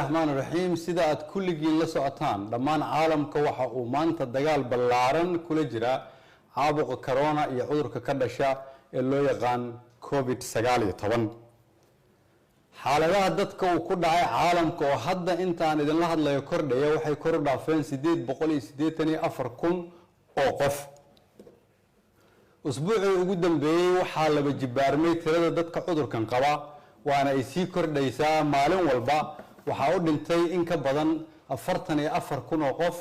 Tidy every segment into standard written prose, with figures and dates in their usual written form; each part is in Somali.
الرحمن الرحيم سيدا كلجين لا سoctaan dhamaan caalamka waxa uu maanta dagaal ballaaran kula jira caabuqa corona iyo cudurka ka dhasha ee loo yaqaan COVID-19 xaaladaha dadka uu ku dhacay caalamka oo hadda intaan idin la hadlayo kordhaya waxay kor u dhaafeen 884,000 oo qof usbuucii ugu dambeeyay waxa laba jibaarmay tirada dadka cudurkan qaba waana ay sii kordhaysaa maalin walba waxa u dhintay in ka badan 44,000 oo qof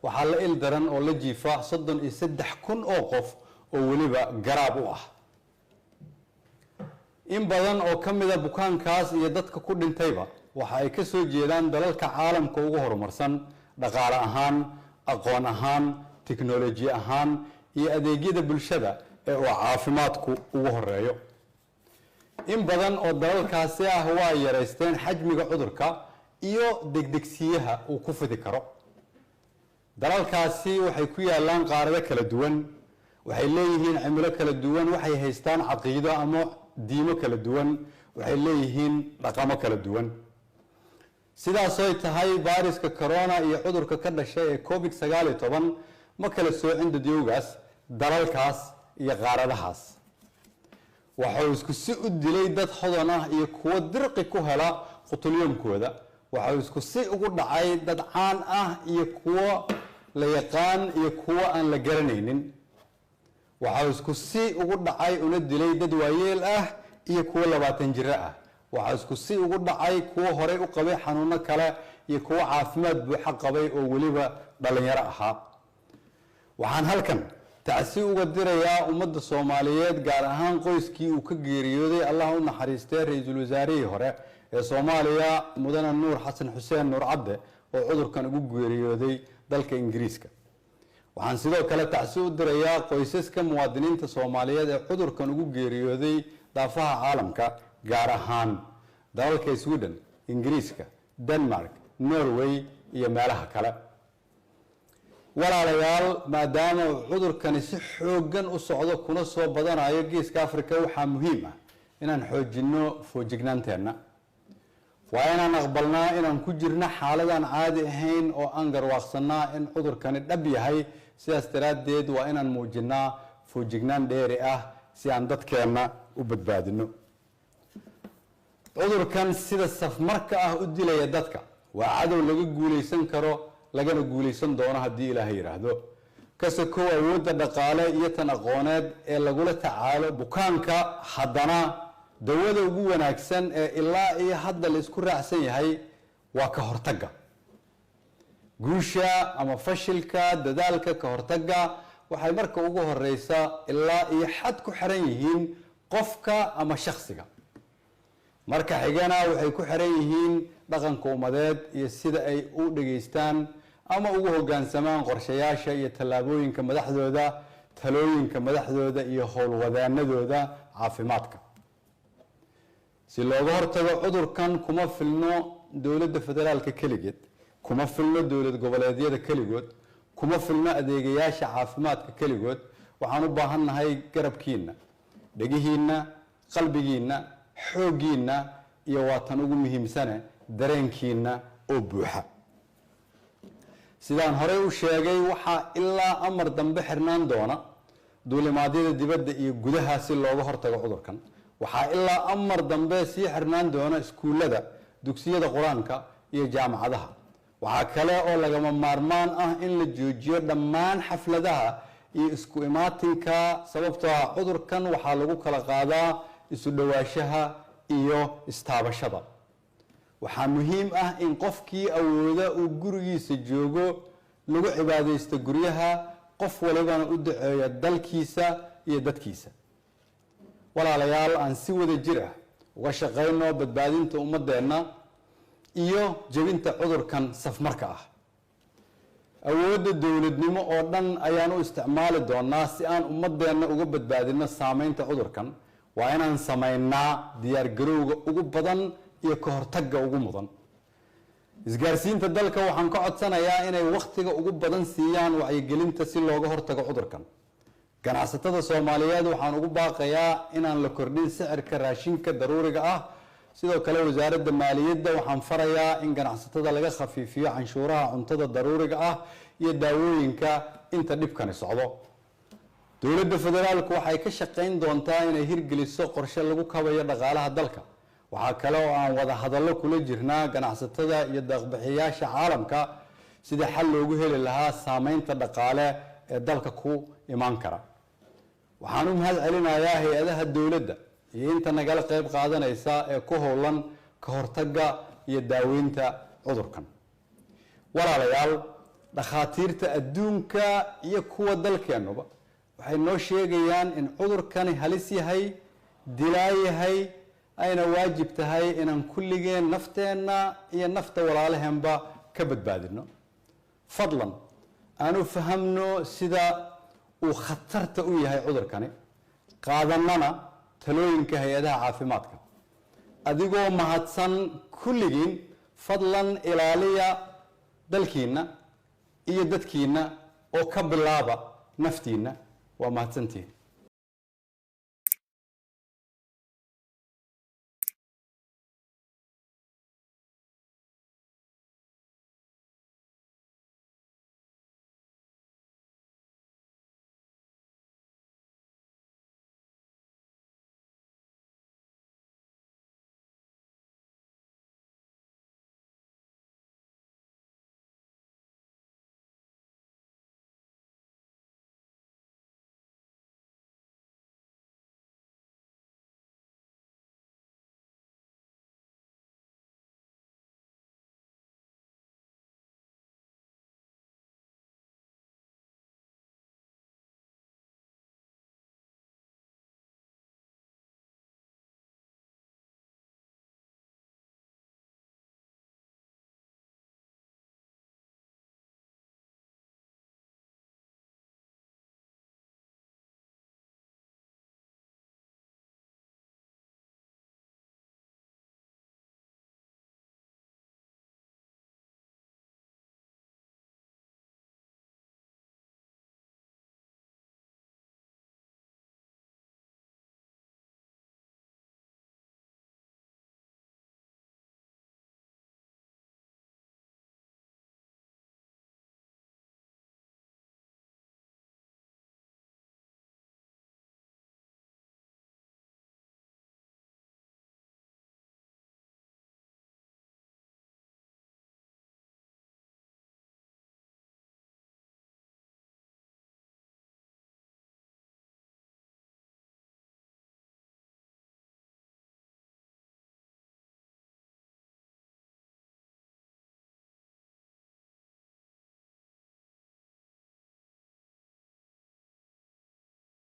waxa la il daran oo la jiifa 33,000 oo qof oo waliba garaab u ah in badan oo kamida bukaankaas iyo dadka ku dhintayba waxa ay ka soo jeedaan dalalka caalamka ugu horumarsan dhaqaale ahaan aqoon ahaan tiknoolaji ahaan iyo adeegyada bulshada ee uu caafimaadku ugu horeeyo in badan oo dalalkaasi ah waa yareysteen xajmiga cudurka iyo degdegsiyaha uu ku fidi karo dalalkaasi waxay ku yaalaan qaarado kala duwan waxay leeyihiin cimilo kala duwan waxay haystaan caqiido ama diimo kala duwan waxay leeyihiin dhaqamo kala duwan sidaas oo tahay viruska corona iyo cudurka ka dhashay ee COVID-19 ma kala soocin dadyogaas dalalkaas iyo qaaradahaas waxa uu isku si u dilay dad xodan ah iyo kuwa dirqi ku hela qutulyoomkooda waxa uu isku si ugu dhacay dad caan ah iyo kuwa la yaqaan iyo kuwa aan la garanaynin waxa uu isku si ugu dhacay una dilay dad waayeel ah iyo kuwa 20 jir ah waxa uu isku si ugu dhacay kuwa hore u qabay xanuuno kale iyo kuwa caafimaad buuxa qabay oo waliba dhalinyaro ahaa waxaan halkan tacsi uga dirayaa ummadda Soomaaliyeed gaar ahaan qoyskii uu ka geeriyooday Allah u naxariistay ra'iisul wasaarihii hore ee Soomaaliya mudane Nuur Xasan Xuseen Nuur Cadde oo cudurkan ugu geeriyooday dalka Ingiriiska waxaan sidoo kale tacsi u dirayaa qoysaska muwaadiniinta Soomaaliyeed ee cudurkan ugu geeriyooday daafaha caalamka gaar ahaan dalalka Sweden Ingiriiska Denmark Norway iyo meelaha kale walaalayaal maadaama cudurkani si xoogan u socdo kuna soo badanayo geeska Afrika waxa muhiim ah inaan xoojino foojignaanteena waa inaan aqbalnaa inaan ku jirno xaaladan caadi ahayn oo aan garwaaqsanaa in cudurkani dhab yahay sidaas daraadeed waa inaan muujinaa foojignaan dheeri ah si aan dadkeena u badbaadino cudurkan sida safmarka ah u dilaya dadka waa cadow laga guuleysan karo lagana guuleysan doono haddii Ilaahay yiraahdo kasoo awoodda dhaqaale iyo tan aqooneed ee lagula tacaalo bukaanka haddana dawada ugu wanaagsan ee ilaa iyo hadda la isku raacsan yahay waa ka hortagga guusha ama fashilka dadaalka ka hortagga waxay marka ugu horeysa ilaa iyo xad ku xiran yihiin qofka ama shakhsiga marka xigana waxay ku xiran yihiin dhaqanka umadeed iyo sida ay u dhageystaan ama ugu hoggaansamaan qorshayaasha iyo talaabooyinka madaxdooda talooyinka madaxdooda iyo howlwadaanadooda caafimaadka si looga hortago cudurkan kuma filno dawladda federaalka kaligeed kuma filno dawlad goboleedyada kaligood kuma filno adeegayaasha caafimaadka kaligood waxaan u baahanahay garabkiina dhagihiina qalbigiina xoogiina iyo waatan ugu muhiimsan dareenkiina oo buuxa sidaan hore u sheegay waxa ilaa amar dambe xirnaan doona duulimaadyada dibadda iyo gudaha si looga hortago cudurkan waxa ilaa amar dambe sii xirnaan doona iskuulada dugsiyada quraanka iyo jaamacadaha waxa kale oo lagama maarmaan ah in la joojiyo dhammaan xafladaha iyo isku imaatinka sababtoo ah cudurkan waxa lagu kala qaadaa isu dhawaashaha iyo istaabashada waxaa muhiim ah in qofkii awooda uu gurigiisa joogo lagu cibaadeysto guryaha qof walibana u duceeyo dalkiisa iyo dadkiisa walaalayaal aan si wada jir ah uga shaqeyno badbaadinta ummadeena iyo jabinta cudurkan safmarka ah awoodda dawladnimo oo dhan ayaan u isticmaali doonaa si aan ummadeena uga badbaadino saameynta cudurkan waa inaan sameynaa diyaar garowga ugu badan iyo ka hortagga ugu mudan isgaarsiinta dalka waxaan ka codsanayaa inay waqtiga ugu badan siiyaan wacyigelinta si looga hortago cudurkan ganacsatada Soomaaliyeed waxaan ugu baaqayaa inaan la kordhin sicirka raashinka daruuriga ah sidoo kale wasaaradda maaliyadda waxaan farayaa in ganacsatada laga khafiifiyo canshuuraha cuntada daruuriga ah iyo daawooyinka inta dhibkani socdo. dowladda federaalku waxay ka shaqayn doontaa inay hirgeliso qorshe lagu kabayo dhaqaalaha dalka. waxaa kale oo aan wada hadallo kula jirnaa ganacsatada iyo deeq-bixiyaasha caalamka sidii xal loogu heli lahaa saameynta dhaqaale ee dalka ku imaan kara. waxaan u mahad celinayaa hay-adaha dowladda iyo inta nagala qayb qaadanaysa ee ku howlan ka hortagga iyo daaweynta cudurkan. walaalayaal, dhakhaatiirta adduunka iyo kuwa dalkeennuba waxay noo sheegayaan in cudurkani halis yahay, dilaa yahay, ayna waajib tahay inaan kulligeen nafteenna iyo nafta walaalaheenba ka badbaadino. fadlan aanu fahamno sida uu khatarta u yahay cudurkani, qaadanana talooyinka hay-adaha caafimaadka. adigoo mahadsan kulligiin, fadlan ilaaliya dalkiina iyo dadkiina oo ka bilaaba naftiina. waa mahadsantihiin.